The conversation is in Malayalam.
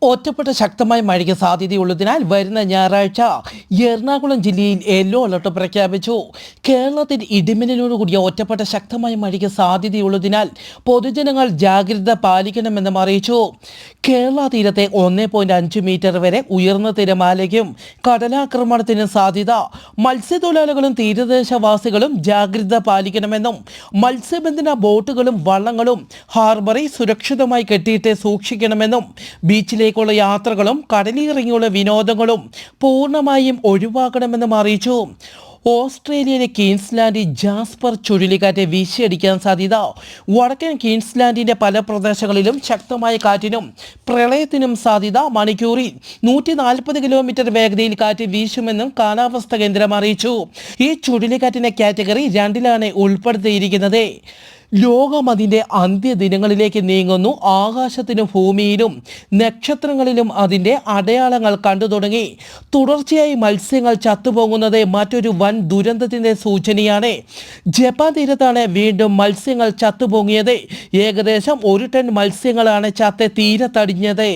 ഒറ്റപ്പെട്ട ശക്തമായ മഴയ്ക്ക് സാധ്യതയുള്ളതിനാൽ വരുന്ന ഞായറാഴ്ച എറണാകുളം ജില്ലയിൽ യെല്ലോ അലർട്ട് പ്രഖ്യാപിച്ചു. കേരളത്തിൽ ഇടിമിന്നലോടുകൂടിയ ഒറ്റപ്പെട്ട ശക്തമായ മഴയ്ക്ക് സാധ്യതയുള്ളതിനാൽ പൊതുജനങ്ങൾ ജാഗ്രത പാലിക്കണമെന്നും അറിയിച്ചു. കേരള തീരത്തെ 1.5 മീറ്റർ വരെ ഉയർന്ന തിരമാലയ്ക്കും കടലാക്രമണത്തിനും സാധ്യത. മത്സ്യത്തൊഴിലാളികളും തീരദേശവാസികളും ജാഗ്രത പാലിക്കണമെന്നും മത്സ്യബന്ധന ബോട്ടുകളും വള്ളങ്ങളും ഹാർബറിൽ സുരക്ഷിതമായി കെട്ടിയിട്ട് സൂക്ഷിക്കണമെന്നും ബീച്ചിലെ യാത്രകളും കടലിറങ്ങിയുള്ള വിനോദങ്ങളും പൂർണ്ണമായും ഒഴിവാക്കണമെന്നും അറിയിച്ചു. ഓസ്ട്രേലിയയിലെ ക്വീൻസ്ലാൻഡിൽ ജാസ്പർ ചുഴലിക്കാറ്റ് വീശിയടിക്കാൻ സാധ്യത. വടക്കൻ ക്വീൻസ്ലാൻഡിൻ്റെ പല പ്രദേശങ്ങളിലും ശക്തമായ കാറ്റിനും പ്രളയത്തിനും സാധ്യത. മണിക്കൂറിൽ 140 കിലോമീറ്റർ വേഗതയിൽ കാറ്റ് വീശുമെന്നും കാലാവസ്ഥാ കേന്ദ്രം അറിയിച്ചു. ഈ ചുഴലിക്കാറ്റിൻ്റെ കാറ്റഗറി 2 ഉൾപ്പെടുത്തിയിരിക്കുന്നത്. ലോകം അതിൻ്റെ അന്ത്യദിനങ്ങളിലേക്ക് നീങ്ങുന്നു. ആകാശത്തിനും ഭൂമിയിലും നക്ഷത്രങ്ങളിലും അതിൻ്റെ അടയാളങ്ങൾ കണ്ടു തുടങ്ങി. തുടർച്ചയായി മത്സ്യങ്ങൾ ചത്തുപോകുന്നത് മറ്റൊരു വൻ ദുരന്തത്തിൻ്റെ സൂചനയാണ്. ജപ്പാൻ തീരത്താണ് വീണ്ടും മത്സ്യങ്ങൾ ചത്തുപൊങ്ങിയത്. ഏകദേശം 1 ടൺ മത്സ്യങ്ങളാണ് തീരത്തടിഞ്ഞത്.